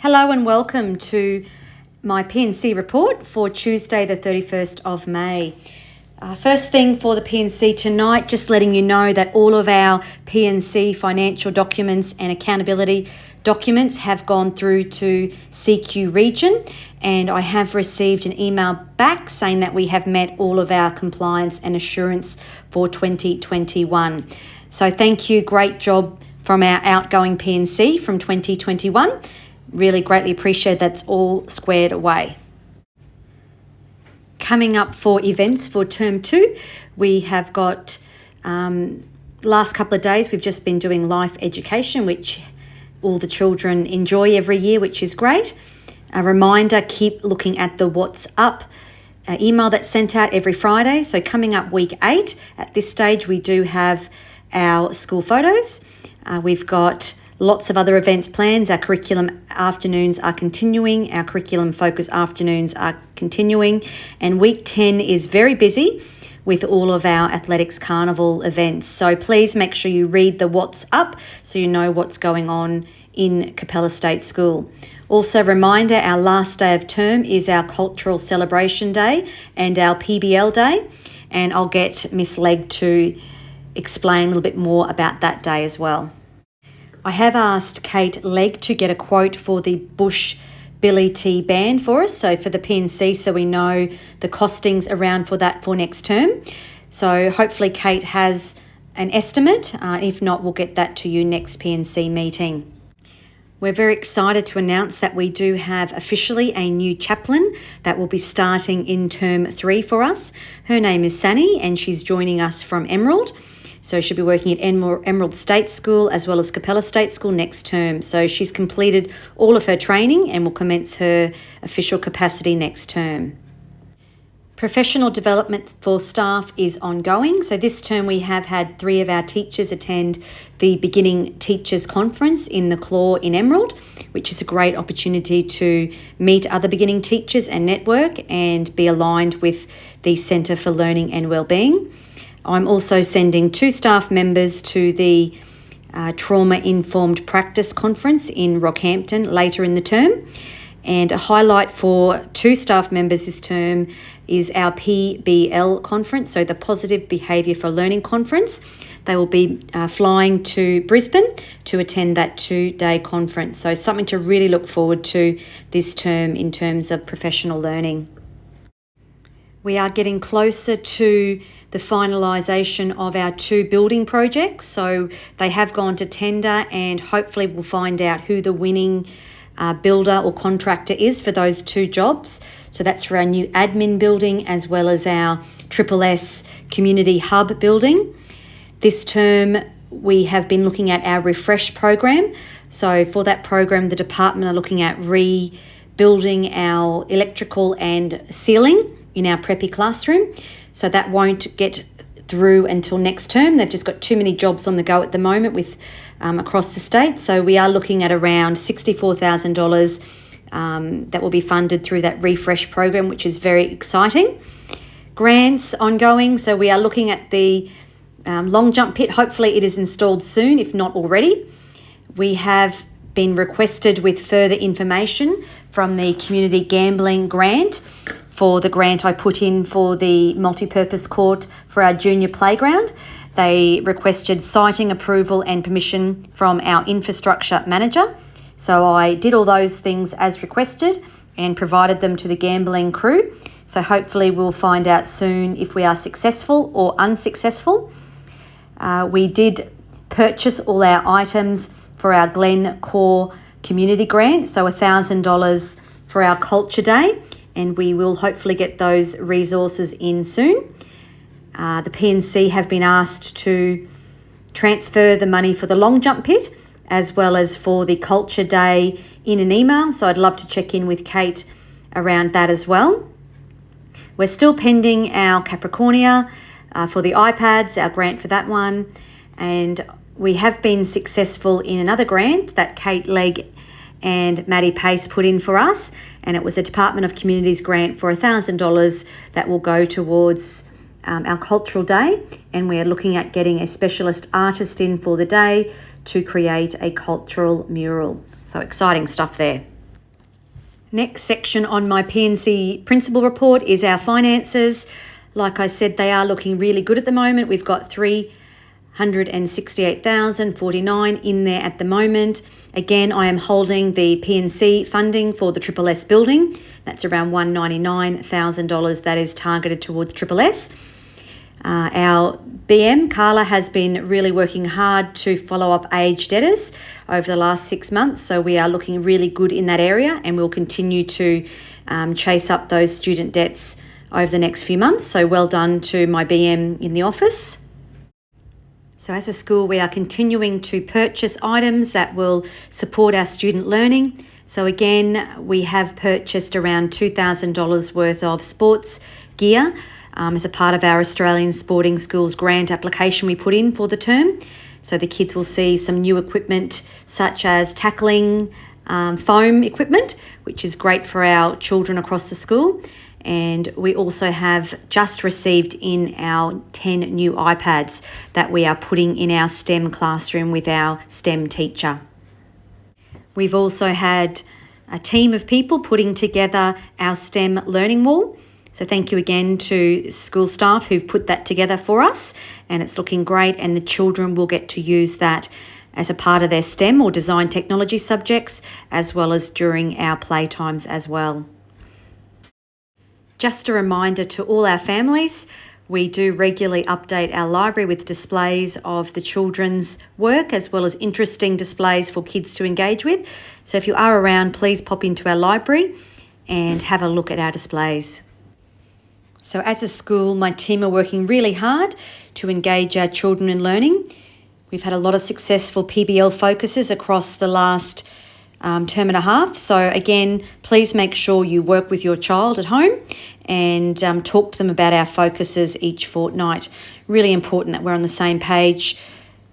Hello and welcome to my P&C report for Tuesday the 31st of May. First thing for the P&C tonight, just letting you know that all of our P&C financial documents and accountability documents have gone through to CQ Region, and I have received an email back saying that we have met all of our compliance and assurance for 2021. So thank you, great job from our outgoing P&C from 2021. Really greatly appreciate that's all squared away. Coming up for events for Term 2, we have got last couple of days we've just been doing life education, which all the children enjoy every year, which is great. A reminder, keep looking at the What's Up email that's sent out every Friday. So coming up week 8, at this stage we do have our school photos. We've got lots of other events planned. Our curriculum afternoons are continuing. Our curriculum focus afternoons are continuing. And week 10 is very busy with all of our athletics carnival events. So please make sure you read the What's Up so you know what's going on in Capella State School. Also, reminder, our last day of term is our Cultural Celebration Day and our PBL Day. And I'll get Miss Legg to explain a little bit more about that day as well. I have asked Kate Legg to get a quote for the Bush Billy T band for us, so for the P&C, so we know the costings around for that for next term. So hopefully Kate has an estimate. If not, we'll get that to you next P&C meeting. We're very excited to announce that we do have officially a new chaplain that will be starting in Term 3 for us. Her name is Sani and she's joining us from Emerald. So she'll be working at Emerald State School as well as Capella State School next term. So she's completed all of her training and will commence her official capacity next term. Professional development for staff is ongoing. So this term we have had 3 of our teachers attend the Beginning Teachers Conference in the Claw in Emerald, which is a great opportunity to meet other beginning teachers and network and be aligned with the Centre for Learning and Wellbeing. I'm also sending 2 staff members to the Trauma Informed Practice Conference in Rockhampton later in the term. And a highlight for 2 staff members this term is our PBL conference, so the Positive Behaviour for Learning Conference. They will be flying to Brisbane to attend that 2-day conference. So something to really look forward to this term in terms of professional learning. We are getting closer to the finalisation of our 2 building projects. So they have gone to tender and hopefully we'll find out who the winning builder or contractor is for those 2 jobs. So that's for our new admin building as well as our SSS Community Hub building. This term we have been looking at our refresh program. So for that program, the department are looking at rebuilding our electrical and ceiling in our preppy classroom. So that won't get through until next term. They've just got too many jobs on the go at the moment with across the state. So we are looking at around $64,000 that will be funded through that refresh program, which is very exciting. Grants ongoing. So we are looking at the long jump pit. Hopefully it is installed soon, if not already. We have been requested with further information from the community gambling grant for the grant I put in for the multi-purpose court for our junior playground. They requested siting approval and permission from our infrastructure manager. So I did all those things as requested and provided them to the gambling crew. So hopefully we'll find out soon if we are successful or unsuccessful. We did purchase all our items for our Glen Core community grant, so $1,000 for our culture day, and we will hopefully get those resources in soon. The P&C have been asked to transfer the money for the long jump pit as well as for the culture day in an email, so I'd love to check in with Kate around that as well. We're still pending our Capricornia for the iPads, our grant for that one, and we have been successful in another grant that Kate Legg and Maddie Pace put in for us, and it was a Department of Communities grant for $1,000 that will go towards our cultural day, and we're looking at getting a specialist artist in for the day to create a cultural mural. So exciting stuff there. Next section on my PNC principal report is our finances. Like I said, they are looking really good at the moment. We've got $368,049 in there at the moment. Again, I am holding the PNC funding for the Triple S building. That's around $199,000 that is targeted towards Triple S. Our BM, Carla, has been really working hard to follow up aged debtors over the last 6 months. So we are looking really good in that area, and we'll continue to chase up those student debts over the next few months. So well done to my BM in the office. So as a school, we are continuing to purchase items that will support our student learning. So again, we have purchased around $2,000 worth of sports gear as a part of our Australian Sporting Schools grant application we put in for the term. So the kids will see some new equipment such as tackling foam equipment, which is great for our children across the school. And we also have just received in our 10 new iPads that we are putting in our STEM classroom with our STEM teacher. We've also had a team of people putting together our STEM learning wall. So thank you again to school staff who've put that together for us, and it's looking great, and the children will get to use that as a part of their STEM or design technology subjects, as well as during our playtimes as well. Just a reminder to all our families, we do regularly update our library with displays of the children's work as well as interesting displays for kids to engage with. So if you are around, please pop into our library and have a look at our displays. So as a school, my team are working really hard to engage our children in learning. We've had a lot of successful PBL focuses across the last term and a half. So again, please make sure you work with your child at home and talk to them about our focuses each fortnight. Really important that we're on the same page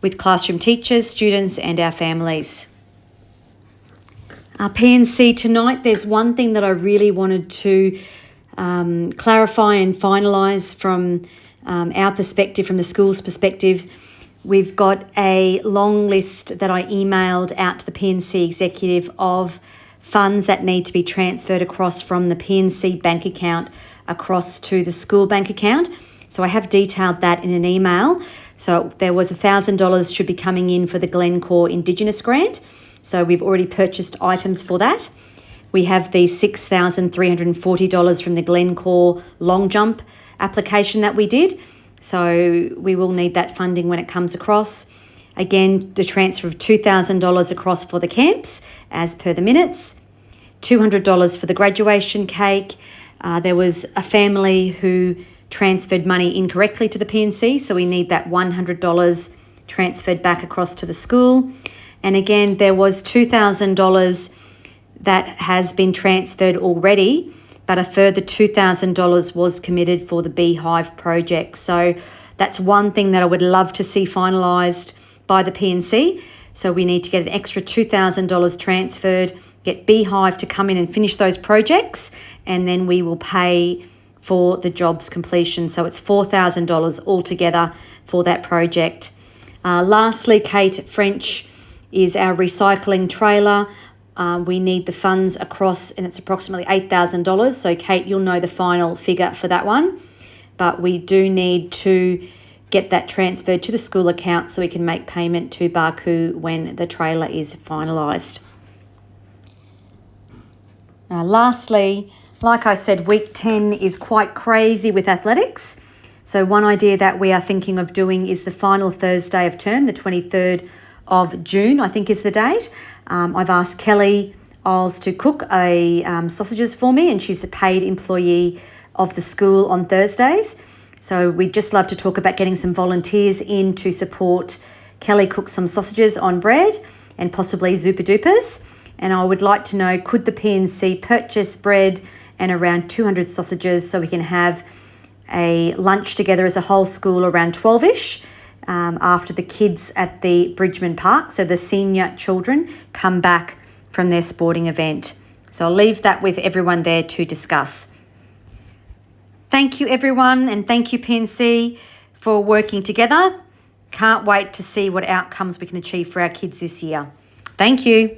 with classroom teachers, students and our families. Our PNC tonight, there's one thing that I really wanted to clarify and finalise from our perspective, from the school's perspectives. We've got a long list that I emailed out to the PNC executive of funds that need to be transferred across from the PNC bank account across to the school bank account. So I have detailed that in an email. So there was $1,000 should be coming in for the Glencore Indigenous grant. So we've already purchased items for that. We have the $6,340 from the Glencore long jump application that we did. So we will need that funding when it comes across. Again, the transfer of $2,000 across for the camps as per the minutes. $200 for the graduation cake. There was a family who transferred money incorrectly to the PNC, so we need that $100 transferred back across to the school. And again, there was $2,000 that has been transferred already, but a further $2,000 was committed for the Beehive project. So that's one thing that I would love to see finalised by the PNC. So we need to get an extra $2,000 transferred, get Beehive to come in and finish those projects, and then we will pay for the job's completion. So it's $4,000 altogether for that project. Lastly, Kate French is our recycling trailer. We need the funds across, and it's approximately $8,000. So Kate, you'll know the final figure for that one. But we do need to get that transferred to the school account so we can make payment to Baku when the trailer is finalised. Lastly, like I said, week 10 is quite crazy with athletics. So one idea that we are thinking of doing is the final Thursday of term, the 23rd of June, I think is the date. I've asked Kelly Isles to cook sausages for me, and she's a paid employee of the school on Thursdays. So we'd just love to talk about getting some volunteers in to support Kelly cook some sausages on bread and possibly Zupa Dupas. And I would like to know, could the PNC purchase bread and around 200 sausages so we can have a lunch together as a whole school around 12-ish after the kids at the Bridgman Park. So the senior children come back from their sporting event. So I'll leave that with everyone there to discuss. Thank you, everyone, and thank you, PNC, for working together. Can't wait to see what outcomes we can achieve for our kids this year. Thank you.